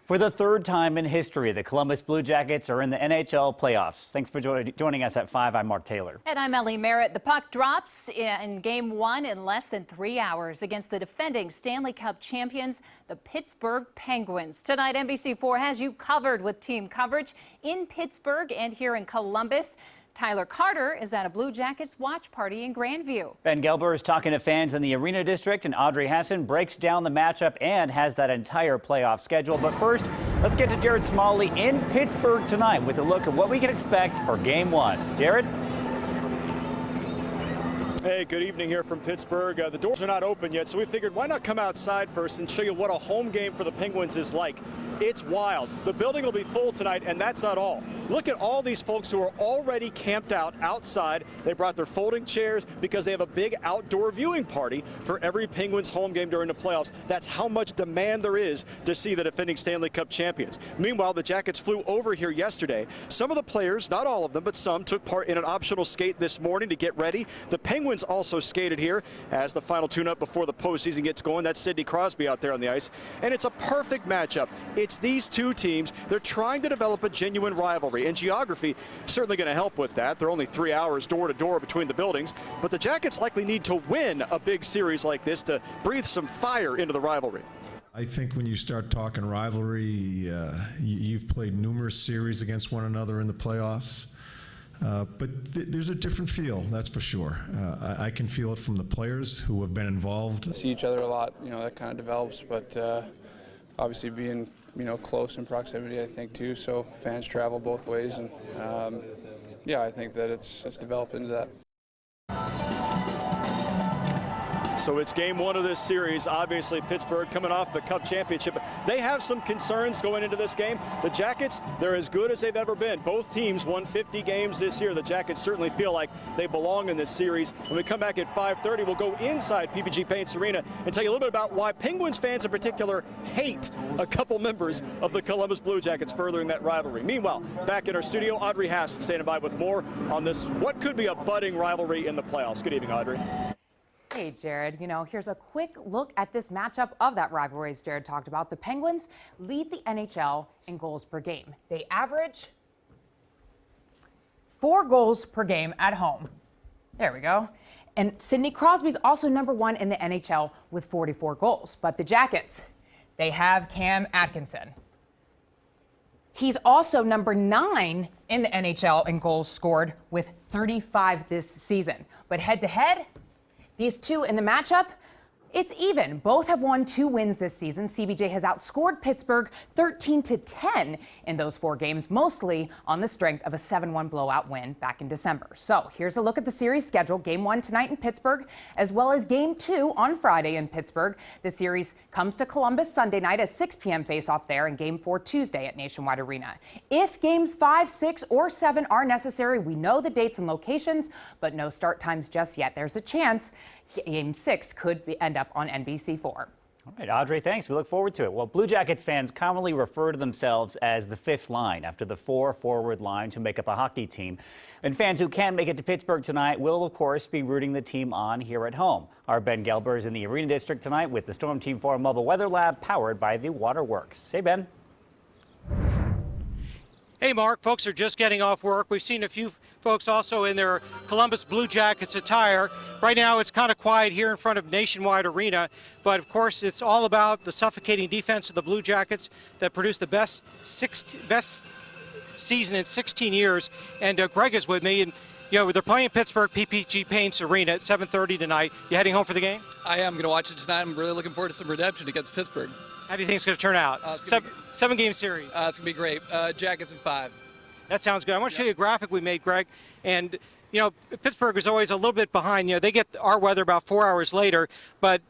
For the third time in history, the Columbus Blue Jackets are in the NHL playoffs. Thanks for joining us at 5. I'm Mark Taylor. And I'm Ellie Merritt. The puck drops in Game 1 in less than 3 hours against the defending Stanley Cup champions, the Pittsburgh Penguins. Tonight, NBC4 has you covered with team coverage in Pittsburgh and here in Columbus. Tyler Carter is at a Blue Jackets watch party in Grandview. Ben Gelber is talking to fans in the Arena District, and Audrey Hassan breaks down the matchup and has that entire playoff schedule. But first, let's get to Jared Smalley in Pittsburgh tonight with a look at what we can expect for Game 1. Jared? Hey, good evening here from Pittsburgh. The doors are not open yet, so we figured why not come outside first and show you what a home game for the Penguins is like. It's wild. The building will be full tonight, and that's not all. Look at all these folks who are already camped out outside. They brought their folding chairs because they have a big outdoor viewing party for every Penguins home game during the playoffs. That's how much demand there is to see the defending Stanley Cup champions. Meanwhile, the Jackets flew over here yesterday. Some of the players, not all of them, but some, took part in an optional skate this morning to get ready. The Penguins also skated here as the final tune-up before the postseason gets going. That's Sidney Crosby out there on the ice. And it's a perfect matchup. It's these two teams. They're trying to develop a genuine rivalry, and geography certainly going to help with that. They're only 3 hours door to door between the buildings, but the Jackets likely need to win a big series like this to breathe some fire into the rivalry. I think when you start talking rivalry, you've played numerous series against one another in the playoffs. But there's a different feel, that's for sure. I can feel it from the players who have been involved. See each other a lot, that kind of develops, but obviously being, close in proximity, I think, too, so fans travel both ways, and yeah, I think that it's developed into that. So it's Game 1 of this series. Obviously, Pittsburgh coming off the Cup championship. They have some concerns going into this game. The Jackets, they're as good as they've ever been. Both teams won 50 games this year. The Jackets certainly feel like they belong in this series. When we come back at 5:30, we'll go inside PPG Paints Arena and tell you a little bit about why Penguins fans in particular hate a couple members of the Columbus Blue Jackets, furthering that rivalry. Meanwhile, back in our studio, Audrey Hassan standing by with more on this, what could be a budding rivalry in the playoffs. Good evening, Audrey. Hey, Jared, here's a quick look at this matchup of that rivalry, as Jared talked about. The Penguins lead the NHL in goals per game. They average 4 goals per game at home. There we go. And Sidney Crosby's also #1 in the NHL with 44 goals. But the Jackets, they have Cam Atkinson. He's also #9 in the NHL in goals scored with 35 this season. But head-to-head, these two in the matchup, it's even. Both have won 2 wins this season. CBJ has outscored Pittsburgh 13-10 in those 4 games, mostly on the strength of a 7-1 blowout win back in December. So here's a look at the series schedule. Game 1 tonight in Pittsburgh, as well as Game 2 on Friday in Pittsburgh. The series comes to Columbus Sunday night at 6 p.m. face-off there, and Game 4 Tuesday at Nationwide Arena. If Games 5, 6, or 7 are necessary, we know the dates and locations, but no start times just yet. There's a chance Game 6 could end up on NBC4. All right, Audrey, thanks. We look forward to it. Well, Blue Jackets fans commonly refer to themselves as the 5th line after the 4 forward lines who make up a hockey team. And fans who can't make it to Pittsburgh tonight will, of course, be rooting the team on here at home. Our Ben Gelber is in the Arena District tonight with the Storm Team 4 Mobile Weather Lab powered by the Waterworks. Hey, Ben. Hey, Mark. Folks are just getting off work. We've seen a few folks also in their Columbus Blue Jackets attire. Right now it's kind of quiet here in front of Nationwide Arena, but of course it's all about the suffocating defense of the Blue Jackets that produced the best season in 16 years. And Greg is with me, and they're playing Pittsburgh PPG Paints Arena at 7:30 tonight. You heading home for the game? I am going to watch it tonight. I'm really looking forward to some redemption against Pittsburgh. How do you think it's going to turn out? 7-game series. It's going to be great. Jackets in 5. That sounds good. I want to show you a graphic we made, Greg. And, Pittsburgh is always a little bit behind. They get our weather about 4 hours later. But,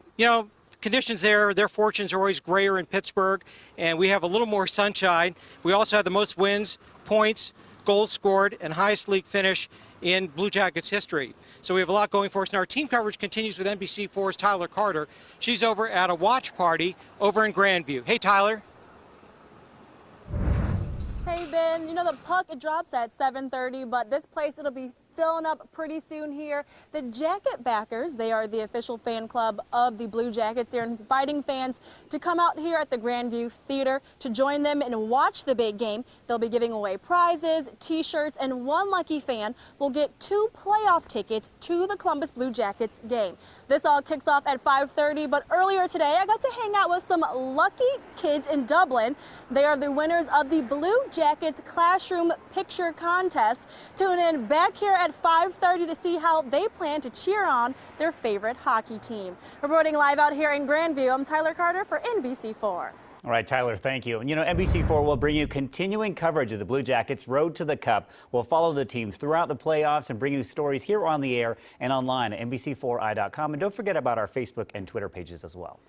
conditions there, their fortunes are always grayer in Pittsburgh. And we have a little more sunshine. We also have the most wins, points, goals scored, and highest league finish in Blue Jackets history. So we have a lot going for us. And our team coverage continues with NBC4's Tyler Carter. She's over at a watch party over in Grandview. Hey, Tyler. Hey Ben, the puck, it drops at 7:30, but this place, it'll be filling up pretty soon here. The Jacket Backers, they are the official fan club of the Blue Jackets. They're inviting fans to come out here at the Grandview Theater to join them and watch the big game. They'll be giving away prizes, t-shirts, and one lucky fan will get 2 playoff tickets to the Columbus Blue Jackets game. This all kicks off at 5:30, but earlier today I got to hang out with some lucky kids in Dublin. They are the winners of the Blue Jackets Classroom Picture Contest. Tune in back here at 5:30 to see how they plan to cheer on their favorite hockey team. Reporting live out here in Grandview, I'm Tyler Carter for NBC4. All right, Tyler, thank you. And you know, NBC4 will bring you continuing coverage of the Blue Jackets' road to the Cup. We'll follow the team throughout the playoffs and bring you stories here on the air and online at NBC4i.com. And don't forget about our Facebook and Twitter pages as well.